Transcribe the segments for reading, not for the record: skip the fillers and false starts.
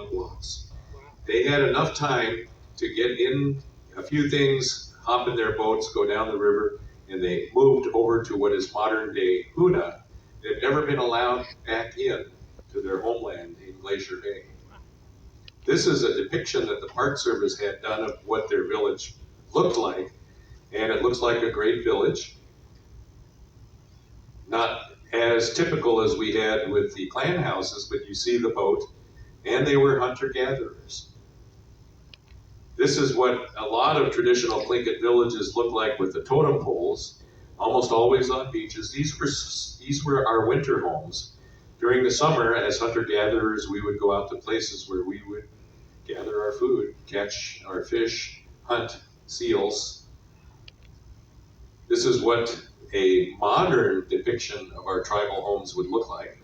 blocks. They had enough time to get in a few things, hop in their boats, go down the river, and they moved over to what is modern day Hoonah. They've never been allowed back in to their homeland in Glacier Bay. This is a depiction that the Park Service had done of what their village looked like, and it looks like a great village. Not as typical as we had with the clan houses, but you see the boat, and they were hunter-gatherers. This is what a lot of traditional Tlingit villages look like with the totem poles, almost always on beaches. These were our winter homes. During the summer, as hunter-gatherers, we would go out to places where we would gather our food, catch our fish, hunt seals. This is what a modern depiction of our tribal homes would look like.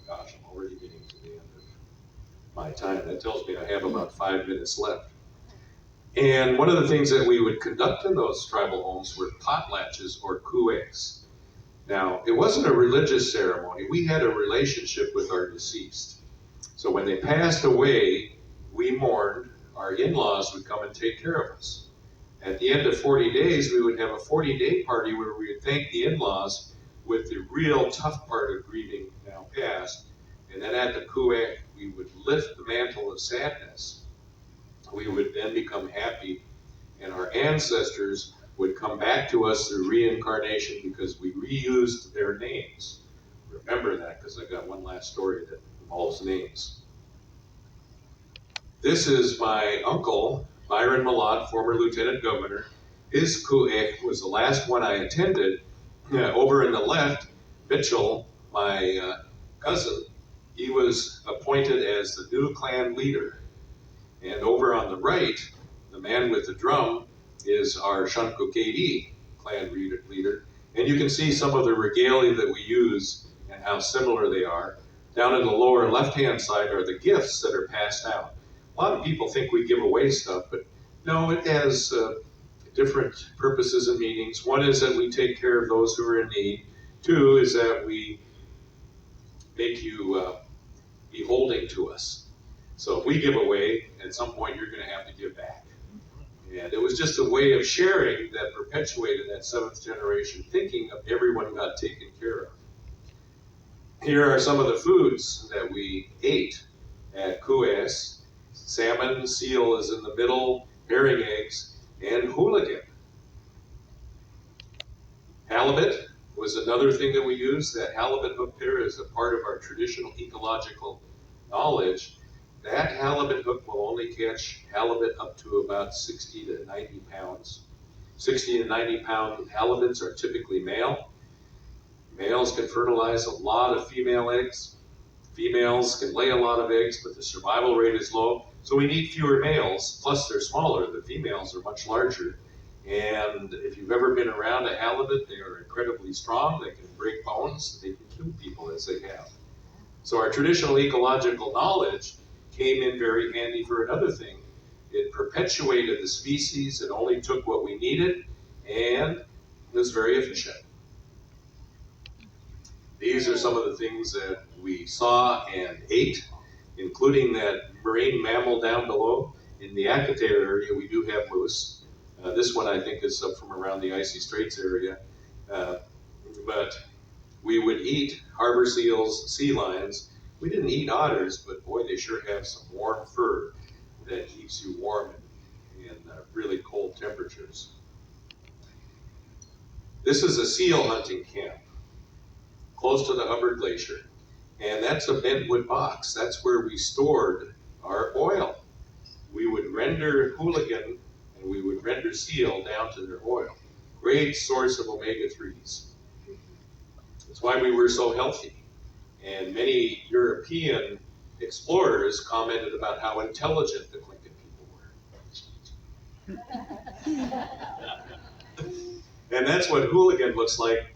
Gosh, I'm already getting to the end of my time. That tells me I have about 5 minutes left. And one of the things that we would conduct in those tribal homes were potlatches or kueks. Now, it wasn't a religious ceremony. We had a relationship with our deceased. So when they passed away, we mourned. Our in-laws would come and take care of us. At the end of 40 days, we would have a 40-day party where we would thank the in-laws with the real tough part of grieving now past. And then at the kuek, we would lift the mantle of sadness. We would then become happy, and our ancestors would come back to us through reincarnation because we reused their names. Remember that, because I got one last story that involves names. This is my uncle, Byron Malott, former lieutenant governor. His kuek was the last one I attended. Over in the left, Mitchell, my cousin, he was appointed as the new clan leader. And over on the right, the man with the drum is our Shunkukedi clan leader. And you can see some of the regalia that we use and how similar they are. Down in the lower left-hand side are the gifts that are passed out. A lot of people think we give away stuff, but no, it has different purposes and meanings. One is that we take care of those who are in need. Two is that we make you beholding to us. So if we give away, at some point you're going to have to give back. And it was just a way of sharing that perpetuated that seventh generation thinking of everyone got taken care of. Here are some of the foods that we ate at Kues. Salmon, seal is in the middle, herring eggs, and hooligan. Halibut was another thing that we used. That halibut hook there is a part of our traditional ecological knowledge. That halibut hook will only catch halibut up to about 60 to 90 pounds. 60 to 90 pound halibuts are typically male. Males can fertilize a lot of female eggs. Females can lay a lot of eggs, but the survival rate is low. So we need fewer males, plus they're smaller. The females are much larger. And if you've ever been around a halibut, they are incredibly strong. They can break bones. They can kill people as they have. So our traditional ecological knowledge came in very handy for another thing. It perpetuated the species. It only took what we needed, and it was very efficient. These are some of the things that we saw and ate, including that marine mammal down below. In the Akatale area, we do have moose. This one, I think, is up from around the Icy Straits area. But we would eat harbor seals, sea lions. We didn't eat otters, but boy, they sure have some warm fur that keeps you warm in really cold temperatures. This is a seal hunting camp close to the Hubbard Glacier. And that's a bentwood box. That's where we stored our oil. We would render hooligan and we would render seal down to their oil. Great source of omega-3s. That's why we were so healthy. And many European explorers commented about how intelligent the Tlingit people were. And that's what hooligan looks like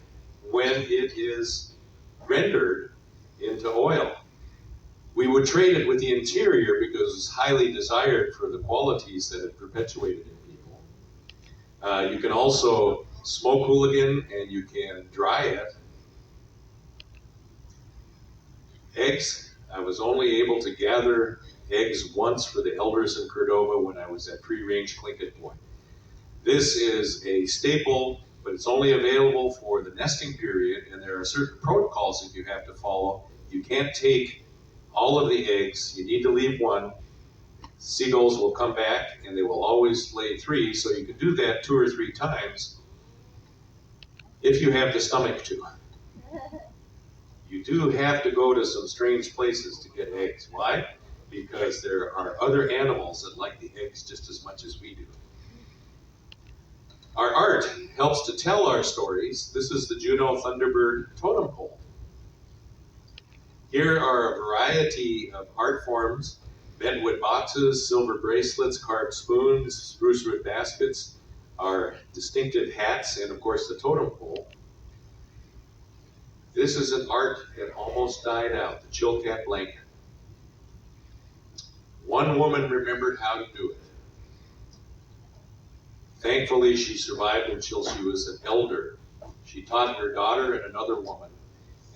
when it is rendered into oil. We would trade it with the interior because it's highly desired for the qualities that it perpetuated in people. You can also smoke hooligan and you can dry it. Eggs, I was only able to gather eggs once for the elders in Cordova when I was at Free-Range Tlingit Point. This is a staple, but it's only available for the nesting period, and there are certain protocols that you have to follow. You can't take all of the eggs. You need to leave one. Seagulls will come back, and they will always lay 3, so you can do that 2 or 3 times if you have the stomach to. You do have to go to some strange places to get eggs. Why? Because there are other animals that like the eggs just as much as we do. Our art helps to tell our stories. This is the Juneau Thunderbird totem pole. Here are a variety of art forms: bentwood boxes, silver bracelets, carved spoons, spruce root baskets, our distinctive hats, and of course the totem pole. This is an art that almost died out, the Chilkat blanket. One woman remembered how to do it. Thankfully, she survived until she was an elder. She taught her daughter and another woman.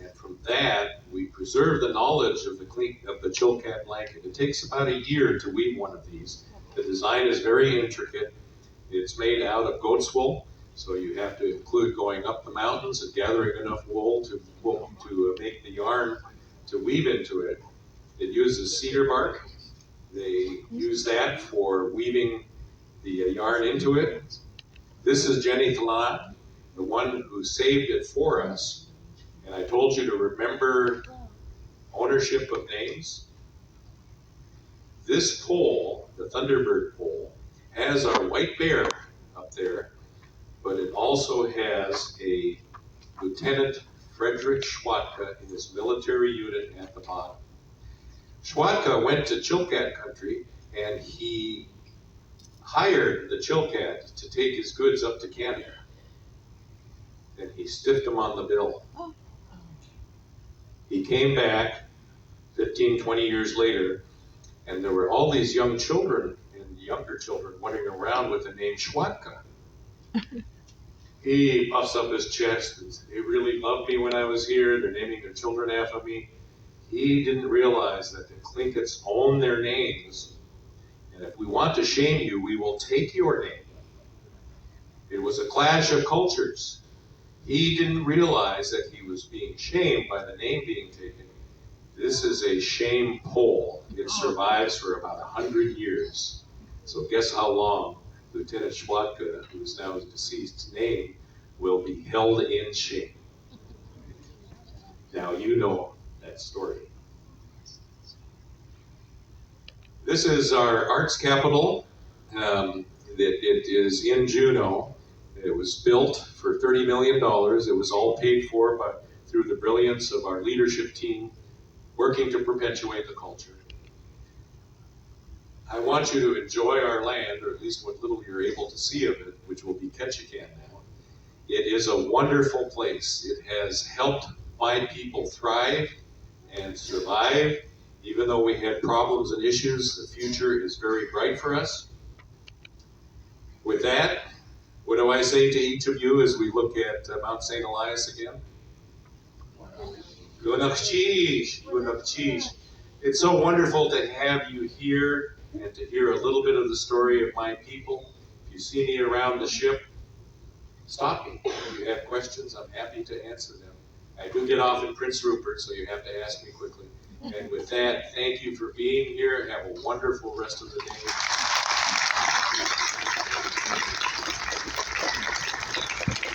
And from that, we preserve the knowledge of the Chilkat blanket. It takes about a year to weave one of these. The design is very intricate. It's made out of goat's wool, so you have to include going up the mountains and gathering enough wool to make the yarn to weave into it. It uses cedar bark. They use that for weaving the yarn into it. This is Jenny Thalan, the one who saved it for us. And I told you to remember ownership of names. This pole, the Thunderbird pole, has our white bear up there, but it also has a Lieutenant Frederick Schwatka in his military unit at the bottom. Schwatka went to Chilkat country, and he hired the Chilkat to take his goods up to Canada. And he stiffed them on the bill. He came back 15, 20 years later, and there were all these young children and younger children wandering around with the name Schwatka. He puffs up his chest and says, "They really loved me when I was here. They're naming their children after me." He didn't realize that the Tlinkits own their names, and if we want to shame you, we will take your name. It was a clash of cultures. He didn't realize that he was being shamed by the name being taken. This is a shame pole. It survives for about 100 years. So guess how long Lieutenant Schwatka, who is now deceased, name will be held in shame. Now you know that story. This is our arts capital. It is in Juneau. It was built for $30 million. It was all paid for through the brilliance of our leadership team working to perpetuate the culture. I want you to enjoy our land, or at least what little you're able to see of it, which will be Ketchikan now. It is a wonderful place. It has helped my people thrive and survive. Even though we had problems and issues, the future is very bright for us. With that, what do I say to each of you as we look at Mount St. Elias again? It's so wonderful to have you here and to hear a little bit of the story of my people. If you see me around the ship, stop me. If you have questions, I'm happy to answer them. I do get off in Prince Rupert, so you have to ask me quickly. And with that, thank you for being here. Have a wonderful rest of the day.